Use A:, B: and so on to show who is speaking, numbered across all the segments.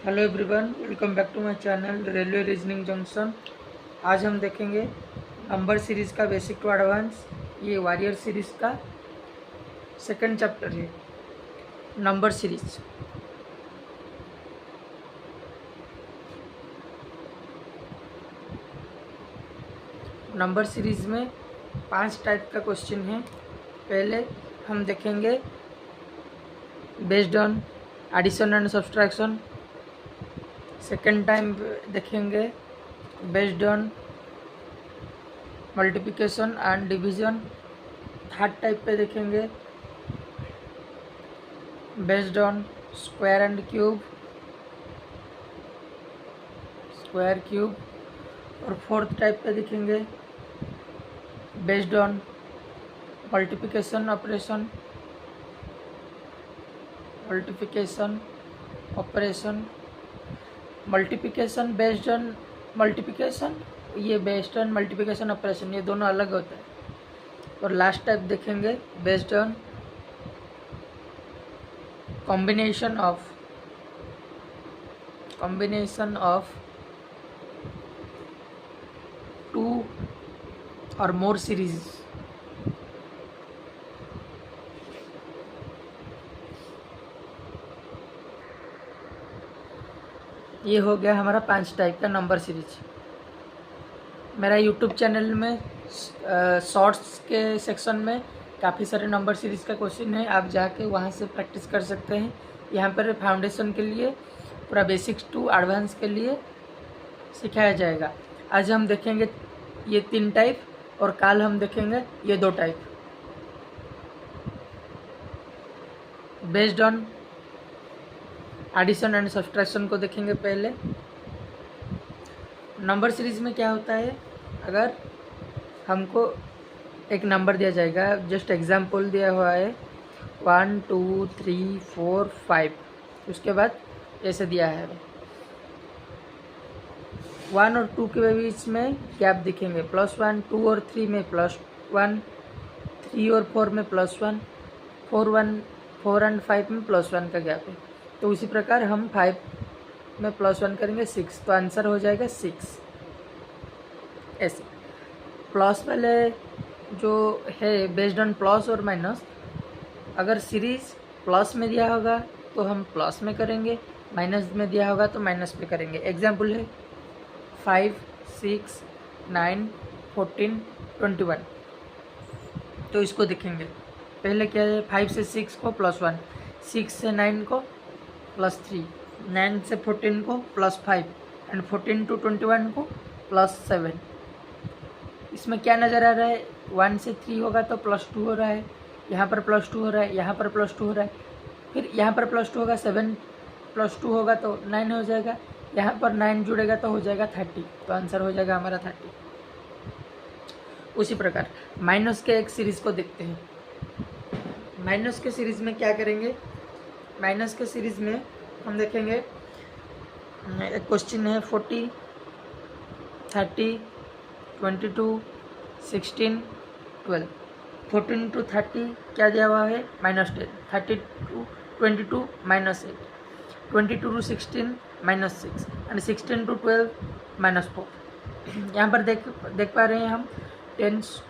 A: Hello everyone, welcome back to my channel railway reasoning junction. आज हम देखेंगे number series का बेसिक टू एडवांस। ये वॉरियर सीरीज़ का सेकंड चैप्टर है, नंबर सीरीज। नंबर सीरीज़ में 5 टाइप का क्वेश्चन है। पहले हम देखेंगे based on addition and subtraction. Second time देखेंगे based on multiplication and division. Third type पे देखेंगे based on square and cube, square cube. और फोर्थ टाइप पे देखेंगे based on multiplication operation, multiplication operation. Multiplication based on multiplication, ये based on multiplication operation, ये दोनों अलग होते हैं। और लास्ट टाइप देखेंगे based on combination of two और मोर सीरीज। ये हो गया हमारा 5 टाइप का नंबर सीरीज। मेरा यूट्यूब चैनल में शॉर्ट्स के सेक्शन में काफ़ी सारे नंबर सीरीज़ का क्वेश्चन है, आप जाके वहाँ से प्रैक्टिस कर सकते हैं। यहाँ पर फाउंडेशन के लिए, पूरा बेसिक्स टू एडवांस के लिए सिखाया जाएगा। आज हम देखेंगे ये 3 टाइप और कल हम देखेंगे ये 2 type. Based on addition and subtraction को देखेंगे। पहले नंबर सीरीज में क्या होता है, अगर हमको एक नंबर दिया जाएगा, जस्ट एग्जाम्पल दिया हुआ है 1 2 3 4 5, उसके बाद ऐसे दिया है 1 और 2 के बीच में गैप दिखेंगे, +1, 2 और 3 में +1, 3 और 4 में +1, 4 एंड 5 में +1 का गैप है। तो उसी प्रकार हम 5 में +1 करेंगे 6, तो आंसर हो जाएगा 6। ऐसे प्लस वाले जो है बेस्ड ऑन प्लस और माइनस, अगर सीरीज प्लस में दिया होगा तो हम प्लस में करेंगे, माइनस में दिया होगा तो माइनस पे करेंगे। एग्जाम्पल है 5 6 9 14 21। तो इसको देखेंगे। पहले क्या है, 5 से 6 को +1, 6 से 9 को +3, 9 से 14 को +5 एंड 14 to 21 को +7। इसमें क्या नज़र आ रहा है, 1 से 3 होगा तो +2 हो रहा है, यहाँ पर +2 हो रहा है, यहाँ पर +2 हो रहा है, फिर यहाँ पर +2 होगा, 7 +2 होगा तो 9 हो जाएगा, यहाँ पर 9 जुड़ेगा तो हो जाएगा 30। तो आंसर हो जाएगा हमारा 30। उसी प्रकार माइनस के एक सीरीज़ को देखते हैं। माइनस के सीरीज़ में क्या करेंगे, माइनस के सीरीज़ में हम देखेंगे एक क्वेश्चन है 40 30 22 16 12। 14 to 30 क्या दिया हुआ है, -10, 30 to 22 -8, 22 to 16 -6 एंड 16 to 12 -4। यहाँ पर देख पा रहे हैं हम 10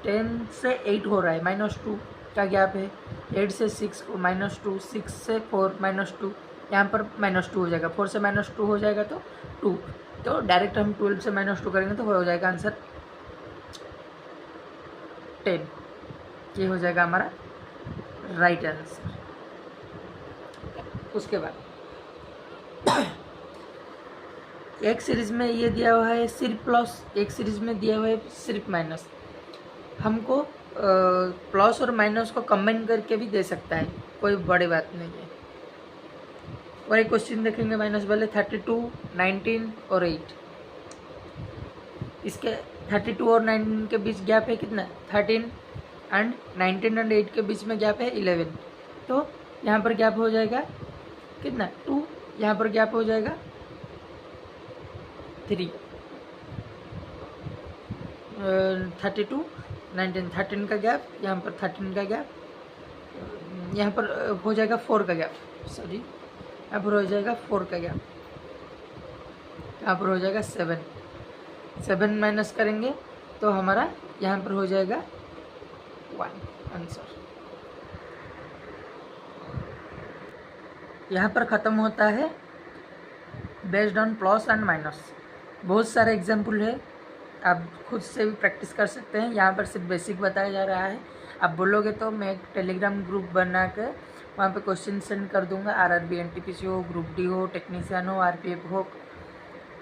A: से 8 हो रहा है, -2 का गैप है। 8 से 6 को -2, 6 से 4 -2, यहाँ पर -2 हो जाएगा, 4 से -2 हो जाएगा तो 2। तो डायरेक्ट हम 12 से -2 करेंगे तो हो जाएगा आंसर 10। ये हो जाएगा हमारा राइट आंसर। उसके बाद एक सीरीज में ये दिया हुआ है सिर्फ प्लस, एक सीरीज में दिया हुआ है सिर्फ माइनस। हमको प्लस और माइनस को कंबाइन करके भी दे सकता है, कोई बड़ी बात नहीं है। और एक क्वेश्चन देखेंगे माइनस वाले 32 19 और 8। इसके 32 और 9 के बीच गैप है कितना, 13 एंड 19 एंड 8 के बीच में गैप है 11। तो यहाँ पर गैप हो जाएगा कितना, 2, यहाँ पर गैप हो जाएगा 3। 32 19 13 का गैप, यहाँ पर 13 का गैप, यहाँ पर हो जाएगा 4 का गैप, सॉरी यहाँ पर हो जाएगा 4 का गैप। यहाँ पर हो जाएगा 7 माइनस करेंगे तो हमारा यहाँ पर हो जाएगा 1 आंसर। यहाँ पर ख़त्म होता है based on plus and minus. बहुत सारे एग्जाम्पल है, आप खुद से भी प्रैक्टिस कर सकते हैं। यहाँ पर सिर्फ बेसिक बताया जा रहा है। आप बोलोगे तो मैं एक टेलीग्राम ग्रुप बना कर वहाँ पे क्वेश्चन सेंड कर दूंगा। आरआरबी, एनटीपीसी हो, ग्रुप डी हो, टेक्नीशियन हो, आरपीएफ हो,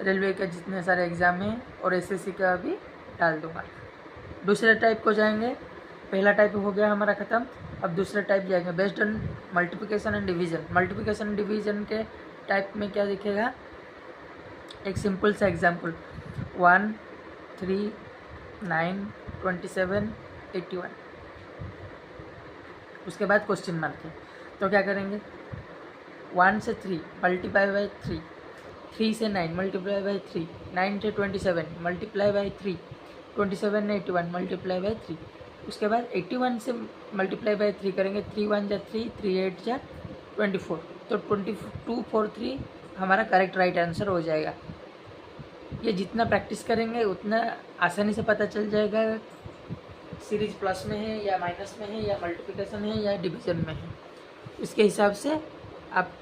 A: रेलवे के जितने सारे एग्ज़ाम हैं और एसएससी का भी डाल दूंगा। दूसरे टाइप को जाएंगे। पहला टाइप हो गया हमारा ख़त्म। अब दूसरा टाइप जाएंगे based on multiplication and division. Multiplication and division के टाइप में क्या दिखेगा, एक सिंपल सा एग्जाम्पल 1 3 9 27 81। उसके बाद क्वेश्चन मार्क है, तो क्या करेंगे 1 से 3 मल्टीप्लाई बाई 3, 3 से 9 मल्टीप्लाई बाई 3, 9 से 27 मल्टीप्लाई बाई 3, 27 ने 81 मल्टीप्लाई बाई 3। उसके बाद 81 से मल्टीप्लाई बाई 3 करेंगे, 3 1 जा 3, 3 8 जा 24, तो 2243 हमारा करेक्ट राइट आंसर हो जाएगा। ये जितना प्रैक्टिस करेंगे उतना आसानी से पता चल जाएगा सीरीज प्लस में है या माइनस में है या मल्टीप्लिकेशन है या डिवीज़न में है। इसके हिसाब से आप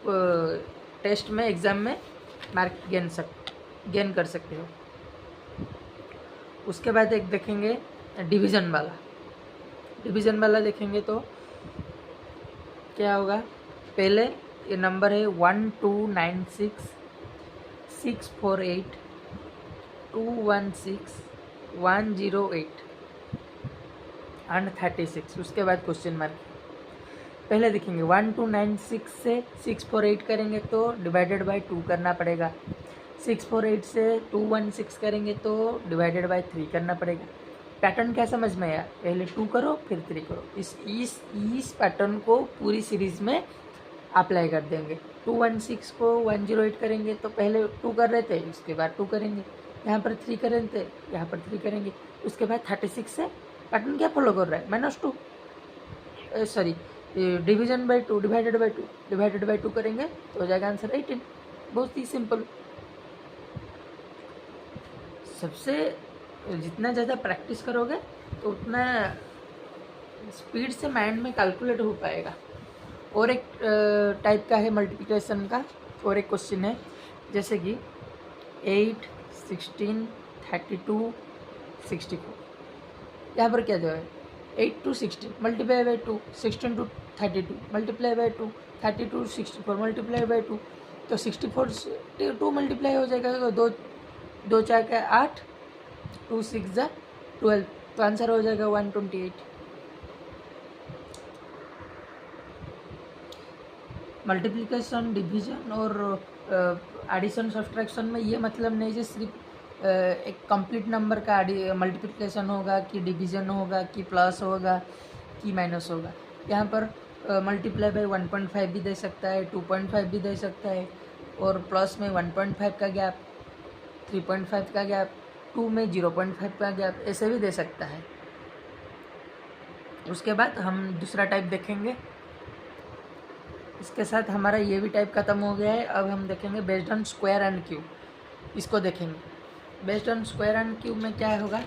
A: टेस्ट में, एग्ज़ाम में मार्क गेन कर सकते हो। उसके बाद एक देखेंगे डिवीज़न वाला। डिवीज़न वाला देखेंगे तो क्या होगा, पहले ये नंबर है 1296 648 216 108 एंड 36। उसके बाद क्वेश्चन मार्क। पहले देखेंगे 1296 से 648 करेंगे तो डिवाइडेड बाय 2 करना पड़ेगा। 648 से 216 करेंगे तो डिवाइडेड बाय 3 करना पड़ेगा। पैटर्न क्या समझ में आया, पहले 2 करो फिर 3 करो। इस पैटर्न को पूरी सीरीज़ में अप्लाई कर देंगे। 216 को 108 करेंगे तो पहले 2 कर रहे थे, उसके बाद 2 करेंगे, यहाँ पर 3 कर रहे थे, यहाँ पर 3 करेंगे। उसके बाद 36 से पैटर्न क्या फॉलो कर रहा है, -2 sorry division by 2 divided by 2 करेंगे तो हो जाएगा आंसर 18। बहुत ही सिंपल। सबसे जितना ज़्यादा प्रैक्टिस करोगे तो उतना स्पीड से माइंड में कैलकुलेट हो पाएगा। और एक टाइप का है मल्टीप्लिकेशन का, और एक क्वेश्चन है जैसे कि 8 16 32 64। यहाँ पर क्या जो है 8 to 16 multiply by 2, 16 to 32 multiply by 2, 32 64 multiply by 2, तो 64 से 2 मल्टीप्लाई हो जाएगा, तो 2 4 का 8, 2 6 जा 12, तो आंसर हो जाएगा 128। मल्टीप्लिकेशन, डिवीजन और एडिशन सब्ट्रैक्शन में ये मतलब नहीं है सिर्फ एक कंप्लीट नंबर का मल्टीप्लिकेशन होगा कि डिवीजन होगा कि प्लस होगा कि माइनस होगा। यहाँ पर मल्टीप्लाई बाई 1.5 भी दे सकता है, 2.5 भी दे सकता है, और प्लस में 1.5 का गैप, 3.5 का गैप, 2 में 0.5 का गैप, ऐसे भी दे सकता है। उसके बाद हम दूसरा टाइप देखेंगे। इसके साथ हमारा ये भी टाइप ख़त्म हो गया है। अब हम देखेंगे based on square and cube, इसको देखेंगे। Based on square and cube में क्या होगा,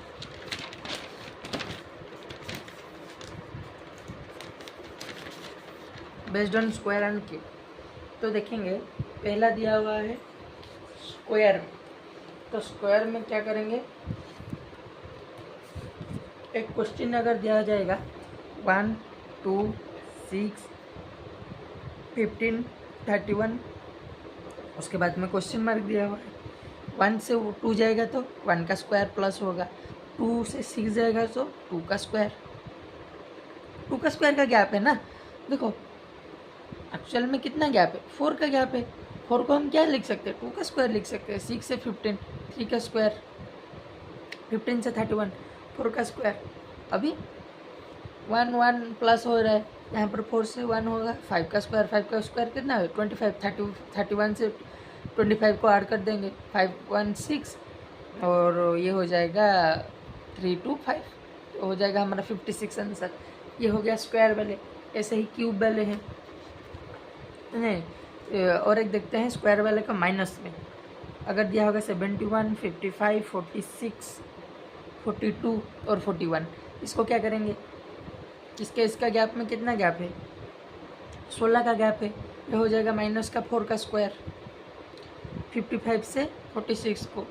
A: based on square and cube तो देखेंगे पहला दिया हुआ है स्क्वायर में, तो स्क्वायर में क्या करेंगे, एक क्वेश्चन अगर दिया जाएगा 1 2 6 15 31, उसके बाद में क्वेश्चन मार्क दिया हुआ है। 1 से 2 जाएगा तो 1 का स्क्वायर प्लस होगा, 2 से 6 जाएगा तो 2 का स्क्वायर। 2 का स्क्वायर का गैप है ना, देखो एक्चुअल में कितना गैप है, 4 का गैप है। 4 को हम क्या लिख सकते हैं, 2 का स्क्वायर लिख सकते हैं। 6 से 15 3 का स्क्वायर, 15 से 31 4 का स्क्वायर। अभी 1 1 प्लस हो रहा है, यहाँ पर 4 से 1 होगा, 5 का स्क्वायर, 5 का स्क्वायर कितना है 25, 31 से 25 को ऐड कर देंगे, 5 1 6 और ये हो जाएगा 3 2 5, तो हो जाएगा हमारा 56 आंसर। ये हो गया स्क्वायर वाले। ऐसे ही क्यूब वाले हैं नहीं, और एक देखते हैं स्क्वायर वाले का माइनस में। अगर दिया होगा 71, 55, 46, 42 और 41, इसको क्या करेंगे, इसका गैप में कितना गैप है, 16 का गैप है, ये हो जाएगा -4 का स्क्वायर। 55 से 46 को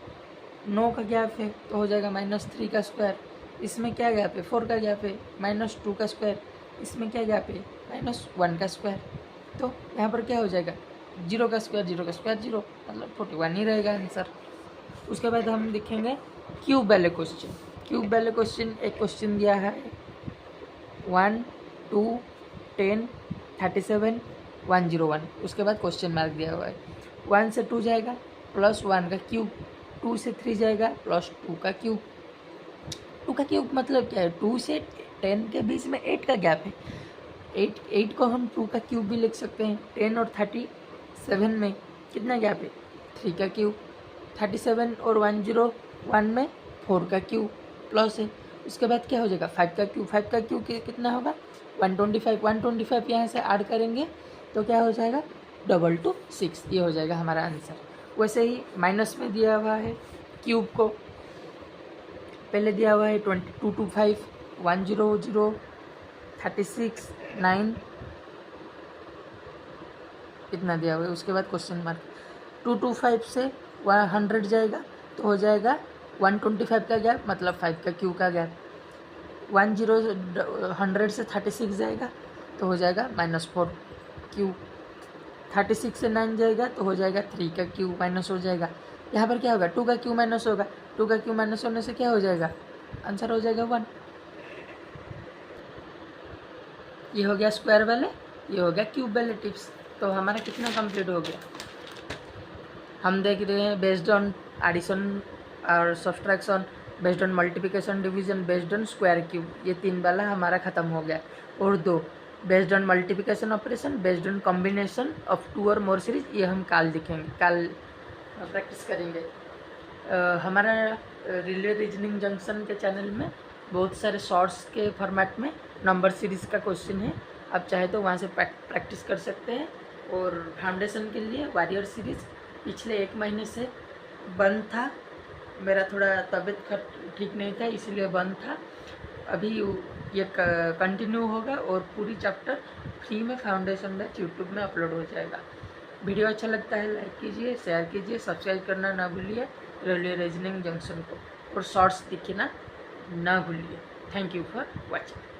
A: 9 का गैप है तो हो जाएगा -3 का स्क्वायर। इसमें क्या गैप है, 4 का गैप है, -2 का स्क्वायर। इसमें क्या गैप है, -1 का स्क्वायर। तो यहाँ पर क्या हो जाएगा, 0 का स्क्वायर 0 का स्क्वायर 0, मतलब 41 ही रहेगा आंसर। उसके बाद हम देखेंगे क्यूब वाले क्वेश्चन। क्यूब वाले क्वेश्चन, एक क्वेश्चन दिया है 1, 2, 10, 37, 101, उसके बाद क्वेश्चन मार्क दिया हुआ है। 1 से 2 जाएगा +1 का क्यूब, 2 से 3 जाएगा +2 का क्यूब। 2 का क्यूब मतलब क्या है, 2 से 10 के बीच में 8 का गैप है। 8 को हम 2 का क्यूब भी लिख सकते हैं। 10 और 37 में कितना गैप है, 3 का क्यूब। 37 और 101 में 4 का क्यूब प्लस है। उसके बाद क्या हो जाएगा, 5 का क्यूब। 5 का क्यूब कितना होगा, 125। 125 यहाँ से ऐड करेंगे तो क्या हो जाएगा, 226। ये हो जाएगा हमारा आंसर। वैसे ही माइनस में दिया हुआ है क्यूब को, पहले दिया हुआ है 2225, 100, 36, 9, इतना दिया हुआ है। उसके बाद क्वेश्चन मार्क। 225 से 100 जाएगा तो हो जाएगा 125 का गैप, मतलब 5 का क्यूब का गैप। 100 से 36 जाएगा तो हो जाएगा -4 क्यूब। 36 से 9 जाएगा तो हो जाएगा 3 का क्यूब, माइनस हो जाएगा। यहाँ पर क्या होगा, 2 का क्यूब माइनस होगा। 2 का क्यूब माइनस होने से क्या हो जाएगा, आंसर हो जाएगा 1। ये हो गया स्क्वायर वाले, ये हो गया क्यूब वाले टिप्स। तो हमारा कितना कंप्लीट हो गया, हम देख रहे हैं बेस्ड ऑन एडिशन और subtraction, based on multiplication division, based on square cube, ये 3 वाला हमारा ख़त्म हो गया। और 2 based on multiplication operation, based on combination of 2 और मोर सीरीज, ये हम कल दिखेंगे, कल प्रैक्टिस करेंगे। हमारा रिले रीजनिंग जंक्शन के चैनल में बहुत सारे शॉर्ट्स के फॉर्मेट में नंबर सीरीज़ का क्वेश्चन है, आप चाहे तो वहाँ से प्रैक्टिस कर सकते हैं। और फाउंडेशन के लिए वॉरियर सीरीज़ पिछले 1 महीने से बंद था, मेरा थोड़ा तबीयत ठीक नहीं था इसलिए बंद था। अभी ये कंटिन्यू होगा और पूरी चैप्टर फ्री में फाउंडेशन बैच यूट्यूब में अपलोड हो जाएगा। वीडियो अच्छा लगता है लाइक कीजिए, शेयर कीजिए, सब्सक्राइब करना ना भूलिए रेलवे रीजनिंग जंक्शन को, और शॉर्ट्स दिखना ना भूलिए। Thank you for watching.